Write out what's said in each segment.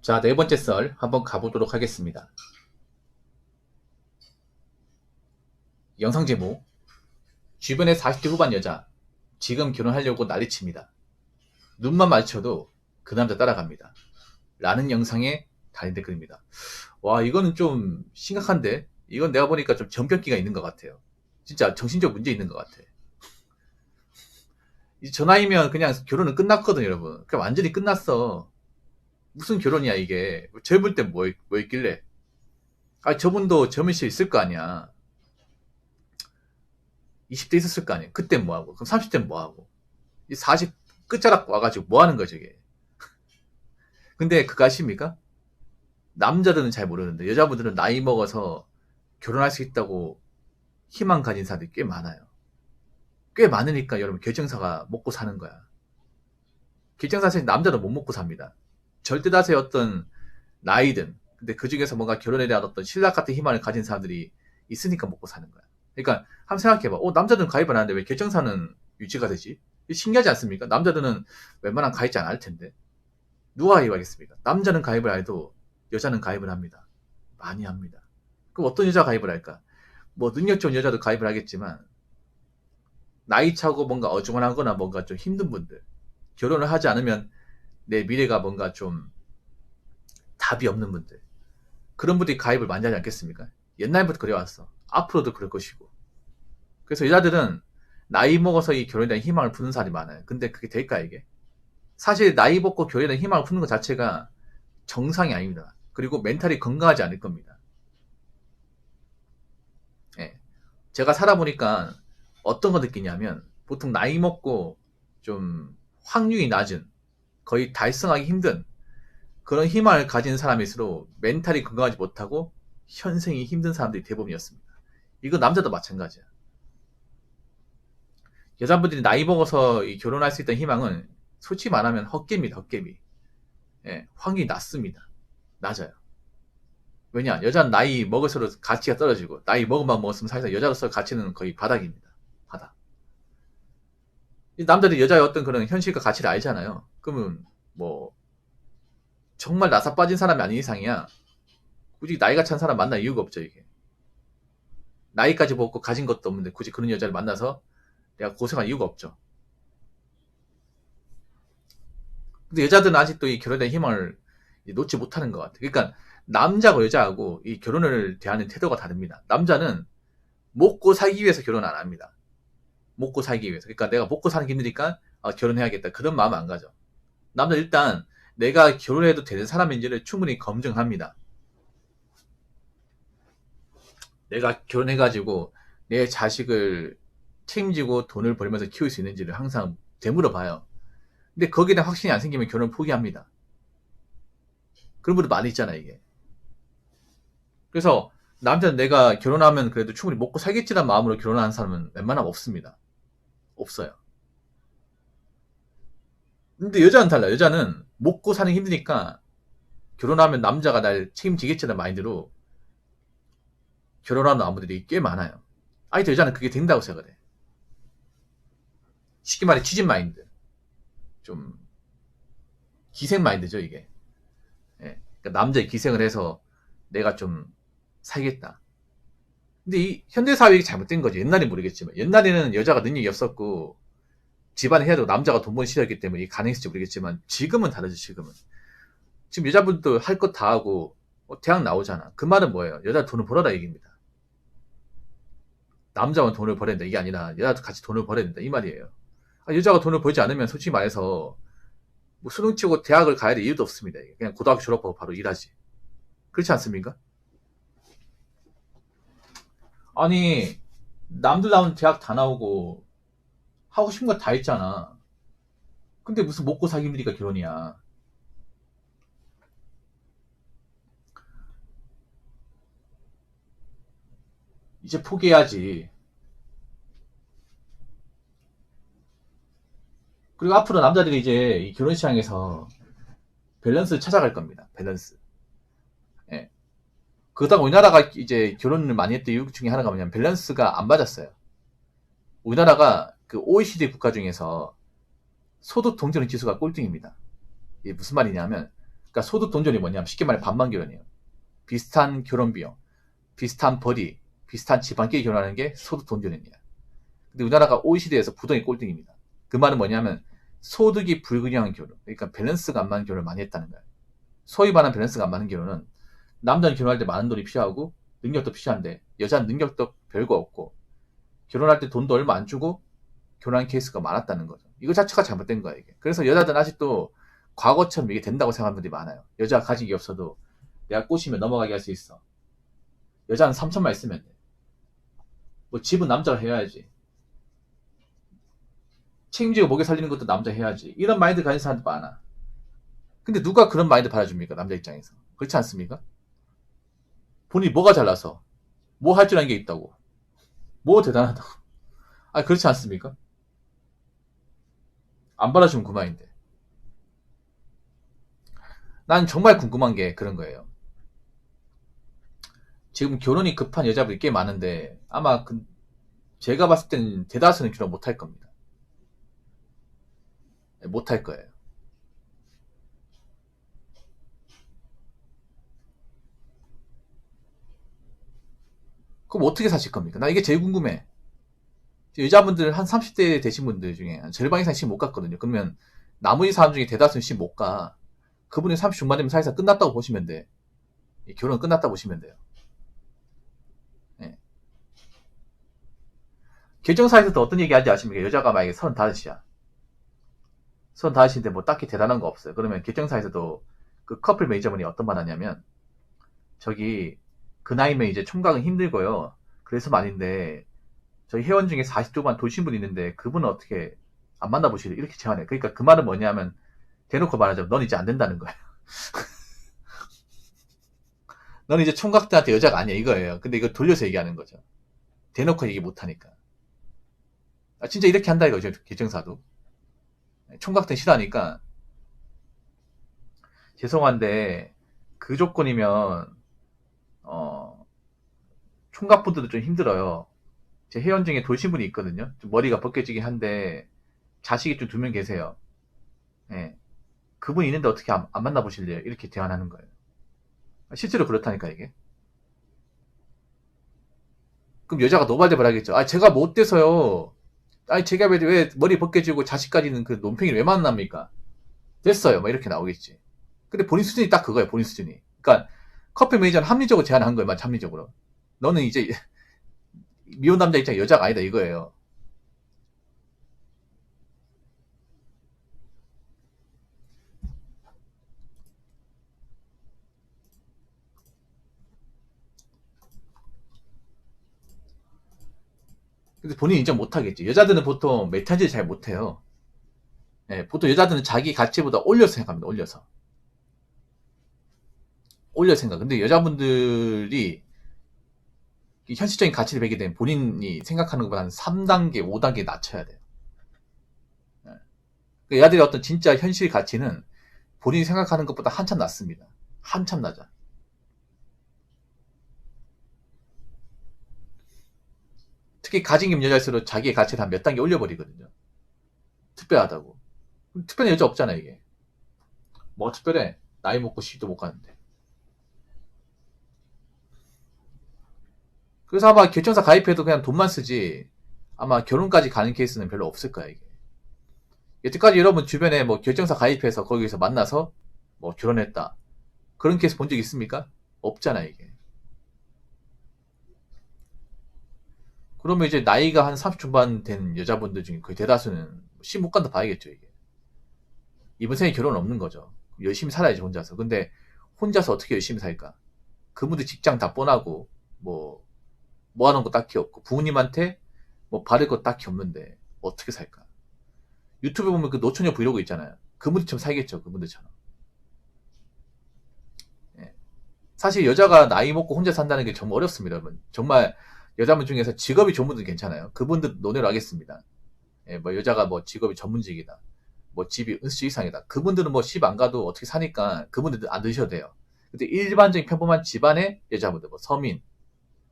자, 네 번째 썰 한번 가보도록 하겠습니다. 영상 제목, 주변의 40대 후반 여자, 지금 결혼하려고 난리칩니다. 눈만 마주쳐도 그 남자 따라갑니다. 라는 영상에 달린 댓글입니다. 와, 이거는 좀 심각한데? 이건 내가 보니까 좀 전격기가 있는 것 같아요. 진짜 정신적 문제 있는 것 같아. 이제 저 나이면 그냥 결혼은 끝났거든, 여러분. 그냥 완전히 끝났어. 무슨 결혼이야, 이게. 젊을 때 뭐 있길래. 아, 저분도 젊을 수 있을 거 아니야. 20대 있었을 거 아니에요. 그때 뭐하고, 그럼 30대는 뭐하고, 이 40 끝자락 와가지고 뭐하는 거죠, 이게. 근데 그거 아십니까? 남자들은 잘 모르는데, 여자분들은 나이 먹어서 결혼할 수 있다고 희망 가진 사람들이 꽤 많아요. 꽤 많으니까 여러분, 결정사가 먹고 사는 거야. 결정사 사실 남자도 못 먹고 삽니다. 절대다수의 어떤 나이든, 근데 그 중에서 뭔가 결혼에 대한 어떤 신락 같은 희망을 가진 사람들이 있으니까 먹고 사는 거야. 그러니까 한번 생각해봐. 남자들은 가입을 하는데 왜 결정사는 유지가 되지? 신기하지 않습니까? 남자들은 웬만한 가입자 안 할 텐데. 누가 가입하겠습니까? 남자는 가입을 안 해도 여자는 가입을 합니다. 많이 합니다. 그럼 어떤 여자 가입을 할까? 뭐 능력 좋은 여자도 가입을 하겠지만 나이 차고 뭔가 어중간하거나 뭔가 좀 힘든 분들, 결혼을 하지 않으면 내 미래가 뭔가 좀 답이 없는 분들, 그런 분들이 가입을 많이 하지 않겠습니까? 옛날부터 그래왔어. 앞으로도 그럴 것이고. 그래서 여자들은 나이 먹어서 이 결혼에 대한 희망을 푸는 사람이 많아요. 근데 그게 될까, 이게? 사실 나이 먹고 결혼에 대한 희망을 푸는 것 자체가 정상이 아닙니다. 그리고 멘탈이 건강하지 않을 겁니다. 예. 제가 살아보니까 어떤 거 느끼냐면, 보통 나이 먹고 좀 확률이 낮은, 거의 달성하기 힘든 그런 희망을 가진 사람일수록 멘탈이 건강하지 못하고 현생이 힘든 사람들이 대부분이었습니다. 이거 남자도 마찬가지야. 여자분들이 나이 먹어서 결혼할 수 있다는 희망은 솔직히 말하면 헛개입니다. 헛개미. 예, 확률이 낮습니다. 낮아요. 왜냐? 여자는 나이 먹을수록 가치가 떨어지고, 나이 먹으면 먹었으면 사실상 여자로서 가치는 거의 바닥입니다. 바닥. 남자들이 여자의 어떤 그런 현실과 가치를 알잖아요. 그러면 뭐 정말 나사 빠진 사람이 아닌 이상이야 굳이 나이가 찬 사람 만날 이유가 없죠. 이게 나이까지 먹고 가진 것도 없는데 굳이 그런 여자를 만나서 내가 고생할 이유가 없죠. 근데 여자들은 아직도 이 결혼에 대한 희망을 놓지 못하는 것 같아요. 그러니까 남자하고 여자하고 이 결혼을 대하는 태도가 다릅니다. 남자는 먹고 살기 위해서 결혼 안 합니다. 먹고 살기 위해서. 그러니까 내가 먹고 사는 게 힘드니까 결혼해야겠다. 그런 마음 안 가죠. 남자 일단 내가 결혼해도 되는 사람인지를 충분히 검증합니다. 내가 결혼해가지고 내 자식을 책임지고 돈을 벌면서 키울 수 있는지를 항상 되물어 봐요. 근데 거기에 대한 확신이 안 생기면 결혼 포기합니다. 그런 분들 많이 있잖아, 이게. 그래서 남자는 내가 결혼하면 그래도 충분히 먹고 살겠지란 마음으로 결혼하는 사람은 웬만하면 없습니다. 없어요. 근데 여자는 달라. 여자는 먹고 사는 게 힘드니까 결혼하면 남자가 날 책임지겠지라는 마인드로 결혼하는 아무들이 꽤 많아요. 아니, 여자는 그게 된다고 생각을 해. 쉽게 말해 취진 마인드. 좀 기생 마인드죠, 이게. 예. 그러니까 남자의 기생을 해서 내가 좀 살겠다. 근데 이 현대사회가 잘못된 거지. 옛날엔 모르겠지만. 옛날에는 여자가 능력이 없었고, 집안에 해야 되고 남자가 돈 버는 시절이기 때문에 이게 가능했을지 모르겠지만, 지금은 다르죠, 지금은. 지금 여자분도 할 것 다 하고, 대학 나오잖아. 그 말은 뭐예요? 여자 돈을 벌어라 얘기입니다. 남자만 돈을 벌어야 된다. 이게 아니라, 여자도 같이 돈을 벌어야 된다. 이 말이에요. 여자가 돈을 벌지 않으면 솔직히 말해서, 뭐 수능 치고 대학을 가야 될 이유도 없습니다. 그냥 고등학교 졸업하고 바로 일하지. 그렇지 않습니까? 아니, 남들 나오는 대학 다 나오고 하고 싶은 거 다 했잖아. 근데 무슨 먹고 살기 힘드니까 결혼이야. 이제 포기해야지. 그리고 앞으로 남자들이 이제 이 결혼 시장에서 밸런스를 찾아갈 겁니다. 밸런스. 예. 그러다가 우리나라가 이제 결혼을 많이 했던 이유 중에 하나가 뭐냐면 밸런스가 안 맞았어요. 우리나라가 그 OECD 국가 중에서 소득 동전 지수가 꼴등입니다. 이게 무슨 말이냐면 그러니까 소득 돈존이 뭐냐면 쉽게 말해 반반 결혼이에요. 비슷한 결혼 비용, 비슷한 벌이, 비슷한 집안끼리 결혼하는 게 소득 돈존입니다. 근데 우리나라가 OECD에서 부동의 꼴등입니다. 그 말은 뭐냐면 소득이 불균형한 결혼, 그러니까 밸런스가 안 맞는 결혼을 많이 했다는 거예요. 소위 말하는 밸런스가 안 맞는 결혼은 남자는 결혼할 때 많은 돈이 필요하고 능력도 필요한데 여자는 능력도 별거 없고 결혼할 때 돈도 얼마 안 주고 결혼한 케이스가 많았다는 거죠. 이거 자체가 잘못된 거예요, 이게. 그래서 여자들은 아직도 과거처럼 이게 된다고 생각하는 분들이 많아요. 여자가 가진 게 없어도 내가 꼬시면 넘어가게 할 수 있어. 여자는 3천만 있으면 돼. 뭐 집은 남자가 해야지. 책임지고 먹여 살리는 것도 남자 해야지. 이런 마인드 가진 사람들 많아. 근데 누가 그런 마인드 받아줍니까? 남자 입장에서. 그렇지 않습니까? 본인이 뭐가 잘나서 뭐 할 줄 아는 게 있다고. 뭐 대단하다고. 아, 그렇지 않습니까? 안 받아주면 그만인데. 난 정말 궁금한 게 그런 거예요. 지금 결혼이 급한 여자분이 꽤 많은데 아마 제가 봤을 때는 대다수는 결혼 못할 겁니다. 못할 거예요. 그럼 어떻게 사실 겁니까? 나 이게 제일 궁금해. 여자분들 한 30대 되신 분들 중에 절반 이상 시 못 갔거든요. 그러면 나머지 사람 중에 대다수는 시 못 가. 그분이 30 중반 되면 사회사 끝났다고 보시면 돼. 결혼 끝났다고 보시면 돼요. 네. 결정사에서도 어떤 얘기 하는지 아십니까? 여자가 만약에 35이야. 35인데 뭐 딱히 대단한 거 없어요. 그러면 결정사에서도 그 커플 매니저분이 어떤 말 하냐면 저기 그 나이면 이제 총각은 힘들고요. 그래서 말인데 저희 회원 중에 40 초반 돌신 분 있는데 그분은 어떻게 안 만나보시래? 이렇게 제안해. 그러니까 그 말은 뭐냐면 대놓고 말하자면 넌 이제 안 된다는 거예요. 넌 이제 총각들한테 여자가 아니야 이거예요. 근데 이거 돌려서 얘기하는 거죠. 대놓고 얘기 못하니까. 아, 진짜 이렇게 한다 이거죠. 결정사도. 총각들 싫어하니까 죄송한데 그 조건이면 총각분들도 좀 힘들어요. 제 회원 중에 돌신 분이 있거든요. 좀 머리가 벗겨지긴 한데 자식이 좀 2명 계세요. 예. 그분 있는데 어떻게 안 만나보실래요? 이렇게 대안하는 거예요. 실제로 그렇다니까 이게. 그럼 여자가 노발대발 하겠죠. 아 제가 못 돼서요. 아니 제가 왜 머리 벗겨지고 자식까지는 그 논팽이를 왜 만납니까? 됐어요. 막 이렇게 나오겠지. 근데 본인 수준이 딱 그거예요. 본인 수준이. 그러니까 커플 매니저는 합리적으로 제안한 거예요. 합리적으로. 너는 이제 미혼 남자 입장에 여자가 아니다 이거예요. 근데 본인 인정 못하겠지. 여자들은 보통 메타지를 잘 못해요. 예, 보통 여자들은 자기 가치보다 올려서 생각합니다. 올려서. 올려 생각. 근데 여자분들이 현실적인 가치를 배게 되면 본인이 생각하는 것보다 한 3단계, 5단계 낮춰야 돼요. 예. 여자들의 어떤 진짜 현실 가치는 본인이 생각하는 것보다 한참 낮습니다. 한참 낮아. 특히 가진 게 여자일수록 자기의 가치를 한 몇 단계 올려버리거든요. 특별하다고. 특별한 여자 없잖아, 이게. 뭐 특별해? 나이 먹고 시도 못 가는데. 그래서 아마 결정사 가입해도 그냥 돈만 쓰지, 아마 결혼까지 가는 케이스는 별로 없을 거야, 이게. 여태까지 여러분 주변에 뭐 결정사 가입해서 거기서 만나서 뭐 결혼했다. 그런 케이스 본 적 있습니까? 없잖아, 이게. 그러면 이제 나이가 한 30 중반 된 여자분들 중에 거의 대다수는 시 못 간다 봐야겠죠, 이게. 이번 생에 결혼 없는 거죠. 열심히 살아야지, 혼자서. 근데 혼자서 어떻게 열심히 살까? 그분들 직장 다 뻔하고, 뭐 하는 거 딱히 없고, 부모님한테 뭐 바를 거 딱히 없는데, 어떻게 살까? 유튜브에 보면 그 노처녀 브이로그 있잖아요. 그분들처럼 살겠죠, 그분들처럼. 예. 사실 여자가 나이 먹고 혼자 산다는 게 정말 어렵습니다, 여러분. 정말 여자분 중에서 직업이 좋은 분들 괜찮아요. 그분들 논의를 하겠습니다. 예, 뭐 여자가 뭐 직업이 전문직이다. 뭐 집이 은수지 이상이다. 그분들은 뭐 집 안 가도 어떻게 사니까 그분들 안 드셔도 돼요. 근데 일반적인 평범한 집안의 여자분들, 뭐 서민,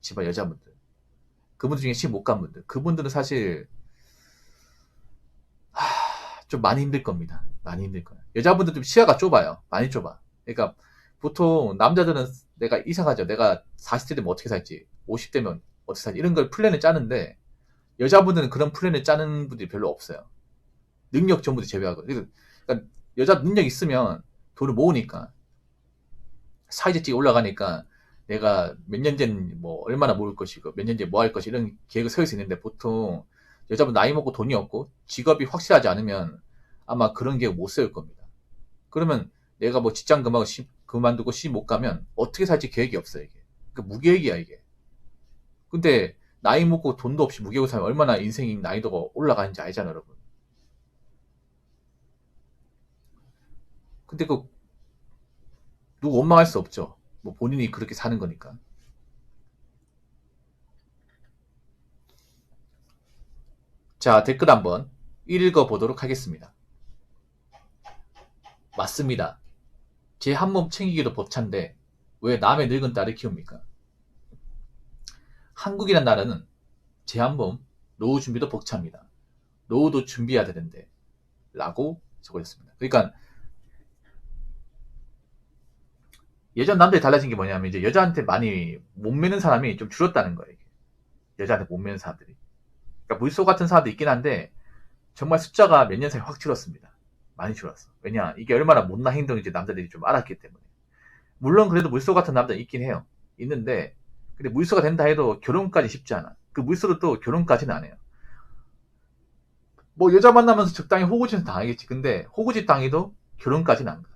집안 여자분들, 그분들 중에 집 못 간 분들, 그분들은 사실 좀 많이 힘들 겁니다. 많이 힘들 거예요. 여자분들 좀 시야가 좁아요. 많이 좁아. 그러니까 보통 남자들은 내가 이상하죠. 내가 40대 되면 어떻게 살지, 50대면 어떻게 살지, 이런 걸 플랜을 짜는데 여자분들은 그런 플랜을 짜는 분들이 별로 없어요. 능력 전부터 제외하고. 그러니까 여자 능력 있으면 돈을 모으니까 사이즈찍 올라가니까 내가 몇 년 전 뭐 얼마나 모을 것이고 몇 년 뒤에 뭐 할 것이, 이런 계획을 세울 수 있는데 보통 여자분 나이 먹고 돈이 없고 직업이 확실하지 않으면 아마 그런 계획 못 세울 겁니다. 그러면 내가 뭐 직장 그만두고 시 못 가면 어떻게 살지 계획이 없어요, 이게. 그러니까 무계획이야, 이게. 근데 나이 먹고 돈도 없이 무계획으로 살면 얼마나 인생이 난이도가 올라가는지 알잖아, 여러분. 근데 그 누구 원망할 수 없죠. 뭐 본인이 그렇게 사는 거니까. 자, 댓글 한번 읽어보도록 하겠습니다. 맞습니다. 제 한 몸 챙기기도 벅찬데 왜 남의 늙은 딸을 키웁니까? 한국이란 나라는 제 한 몸 노후 준비도 벅찹니다. 노후도 준비해야 되는데 라고 적어졌습니다. 그러니까 예전 남들이 달라진 게 뭐냐면 이제 여자한테 많이 못 매는 사람이 좀 줄었다는 거예요. 이게. 여자한테 못 매는 사람들이. 그러니까 물소 같은 사람도 있긴 한데 정말 숫자가 몇 년 사이에 확 줄었습니다. 많이 줄었어. 왜냐, 이게 얼마나 못난 행동인지 남자들이 좀 알았기 때문에. 물론 그래도 물소 같은 남자 있긴 해요. 있는데 근데 물소가 된다 해도 결혼까지 쉽지 않아. 그 물소도 또 결혼까지는 안 해요. 뭐 여자 만나면서 적당히 호구짓은 당하겠지. 근데 호구짓 당해도 결혼까지는 안 가.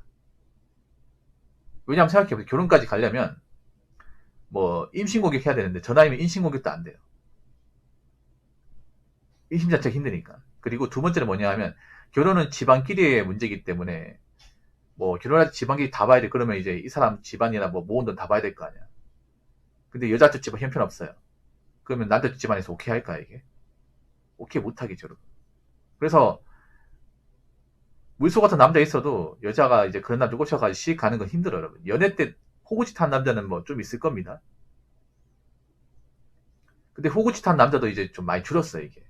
왜냐면 생각해보세요. 결혼까지 가려면 뭐 임신고객 해야 되는데 저 나이면 임신고객도 안 돼요. 임신 자체가 힘드니까. 그리고 두 번째는 뭐냐 하면 결혼은 집안끼리의 문제이기 때문에 뭐 결혼할 때 집안끼리 다 봐야 돼. 그러면 이제 이 사람 집안이나 뭐 모은 돈 다 봐야 될 거 아니야. 근데 여자 쪽 집안 형편없어요. 그러면 남자 쪽 집안에서 오케이 할까, 이게? 오케이 못하겠죠, 여러분. 그래서 물소 같은 남자 있어도 여자가 이제 그런 남자 꽂혀가지고 씩 가는 건 힘들어요, 여러분. 연애 때 호구짓한 남자는 뭐 좀 있을 겁니다. 근데 호구짓한 남자도 이제 좀 많이 줄었어요, 이게.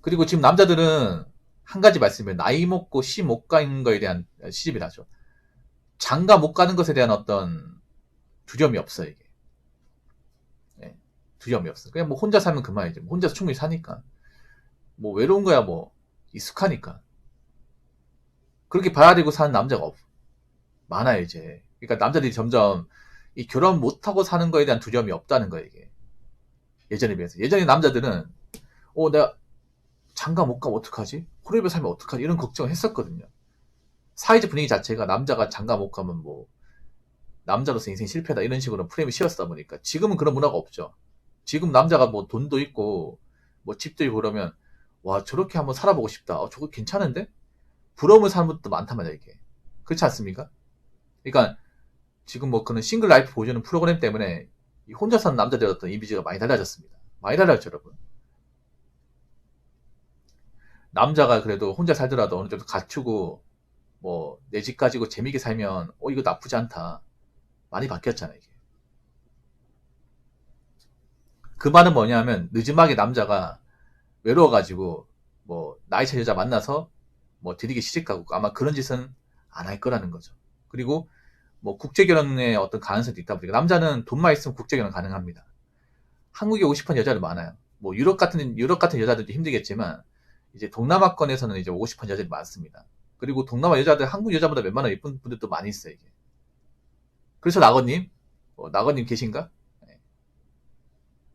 그리고 지금 남자들은 한 가지 말씀이에요. 나이 먹고 시 못 가는 거에 대한 시집이라죠. 장가 못 가는 것에 대한 어떤 두려움이 없어요, 이게. 예, 두려움이 없어. 그냥 뭐 혼자 살면 그만이죠. 뭐 혼자서 충분히 사니까. 뭐 외로운 거야 뭐 익숙하니까. 그렇게 봐야 되고 사는 남자가 많아요, 이제. 그러니까 남자들이 점점 이 결혼 못하고 사는 거에 대한 두려움이 없다는 거예요, 이게. 예전에 비해서. 예전에 남자들은 내가 장가 못 가면 어떡하지? 홀에 살면 어떡하지? 이런 걱정을 했었거든요. 사회적 분위기 자체가 남자가 장가 못 가면 뭐 남자로서 인생 실패다 이런 식으로 프레임이 씌웠다 보니까 지금은 그런 문화가 없죠. 지금 남자가 뭐 돈도 있고 뭐 집도 있고 그러면 와, 저렇게 한번 살아보고 싶다. 저거 괜찮은데? 부러움을 사는 분도 많단 말이야, 이게. 그렇지 않습니까? 그러니까 지금 뭐 그런 싱글 라이프 보여주는 프로그램 때문에 이 혼자 사는 남자들의 어떤 이미지가 많이 달라졌습니다. 많이 달라졌죠, 여러분. 남자가 그래도 혼자 살더라도 어느 정도 갖추고 뭐 내 집 가지고 재미있게 살면 이거 나쁘지 않다. 많이 바뀌었잖아요, 이게. 그 말은 뭐냐면 늦음하게 남자가 외로워가지고 뭐 나이 차 여자 만나서 뭐 들이게 시집가고 아마 그런 짓은 안 할 거라는 거죠. 그리고 뭐 국제결혼의 어떤 가능성도 있다 보니까 남자는 돈만 있으면 국제결혼 가능합니다. 한국에 오고 싶은 여자들 많아요. 뭐 유럽 같은 여자들도 힘들겠지만 이제 동남아권에서는 이제 오고 싶은 여자들이 많습니다. 그리고 동남아 여자들 한국 여자보다 웬만하면 예쁜 분들도 많이 있어요, 이게. 그래서 낙원님 계신가? 네.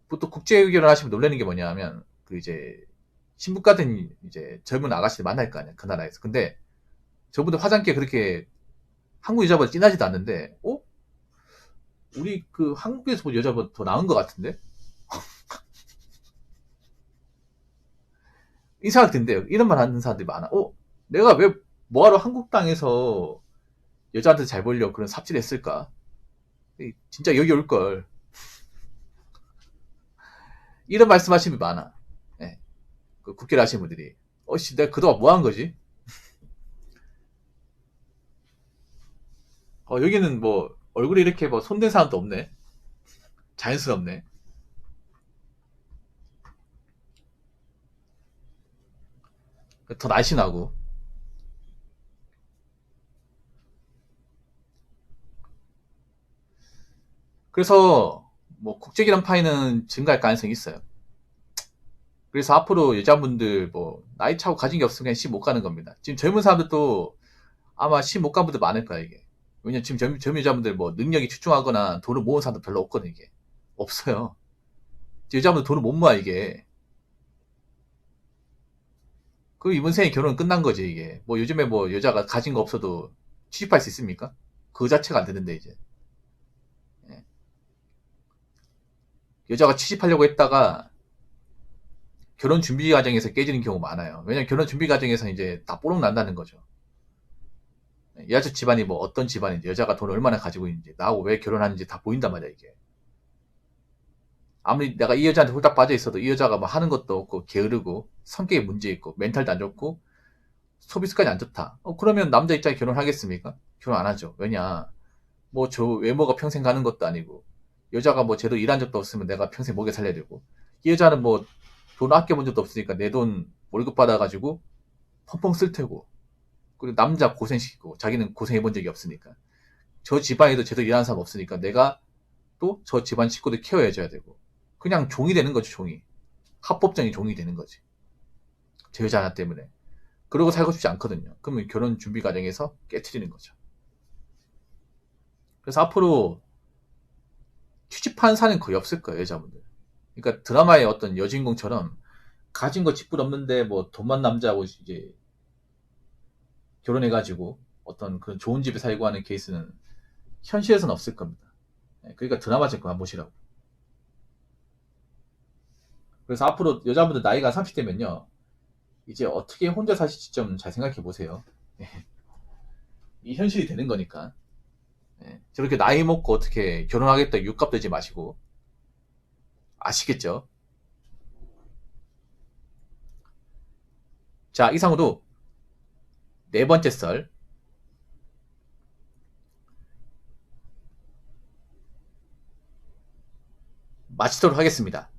보통 국제결혼 하시면 놀라는 게 뭐냐 하면 그 이제 신부 같은 이제 젊은 아가씨를 만날 거 아니야, 그 나라에서. 근데 저분들 화장기가 그렇게 한국 여자보다 진하지도 않는데 우리 그 한국에서 본 여자보다 더 나은 것 같은데? 이 생각 든대요. 이런 말 하는 사람들이 많아. 내가 왜 뭐하러 한국 땅에서 여자한테 잘 보려고 그런 삽질 했을까? 진짜 여기 올걸. 이런 말씀 하시는 분이 많아. 예. 그 국회를 하시는 분들이. 내가 그동안 뭐 한 거지? 여기는 뭐, 얼굴이 이렇게 뭐 손댄 사람도 없네. 자연스럽네. 더 날씬하고. 그래서 뭐 국제기란 파이는 증가할 가능성이 있어요. 그래서 앞으로 여자분들 뭐 나이 차고 가진 게 없으면 그냥 시집 못 가는 겁니다. 지금 젊은 사람들도 아마 시집 못 간 분들 많을 거야 이게. 왜냐면 지금 젊은 여자분들 뭐 능력이 출중하거나 돈을 모은 사람도 별로 없거든 이게. 없어요. 여자분들 돈을 못 모아 이게. 그 이번 생에 결혼은 끝난 거지 이게. 뭐 요즘에 뭐 여자가 가진 거 없어도 취직할 수 있습니까? 그 자체가 안 되는데 이제. 예. 여자가 취직하려고 했다가 결혼 준비 과정에서 깨지는 경우 많아요. 왜냐면 결혼 준비 과정에서 이제 다 뽀록 난다는 거죠. 여자 집안이 뭐 어떤 집안인지, 여자가 돈을 얼마나 가지고 있는지, 나하고 왜 결혼하는지 다 보인단 말이야, 이게. 아무리 내가 이 여자한테 홀딱 빠져 있어도 이 여자가 뭐 하는 것도 없고, 게으르고, 성격에 문제 있고, 멘탈도 안 좋고, 소비 습관이 안 좋다. 그러면 남자 입장에 결혼하겠습니까? 결혼 안 하죠. 왜냐, 뭐 저 외모가 평생 가는 것도 아니고, 여자가 뭐 제대로 일한 적도 없으면 내가 평생 먹여 살려야 되고, 이 여자는 뭐 돈 아껴본 적도 없으니까 내 돈 월급 받아가지고 펑펑 쓸 테고, 그리고 남자 고생시키고 자기는 고생해본 적이 없으니까 저 집안에도 제대로 일하는 사람 없으니까 내가 또 저 집안 식구들 케어해줘야 되고 그냥 종이 되는 거지 종이. 합법적인 종이 되는 거지. 제 여자 하나 때문에. 그러고 살고 싶지 않거든요. 그러면 결혼 준비 과정에서 깨트리는 거죠. 그래서 앞으로 취직한 사는 거의 없을 거예요 여자분들. 그러니까 드라마의 어떤 여주인공처럼 가진 거 집불 없는데 뭐 돈만 남자하고 이제 결혼해가지고 어떤 그런 좋은 집에 살고 하는 케이스는 현실에서는 없을 겁니다. 그러니까 드라마 제거 한번 보시라고. 그래서 앞으로 여자분들 나이가 30대면요. 이제 어떻게 혼자 사실지 좀 잘 생각해 보세요. 이 현실이 되는 거니까. 저렇게 나이 먹고 어떻게 결혼하겠다 육갑 되지 마시고. 아시겠죠? 자, 이상으로 네 번째 썰 마치도록 하겠습니다.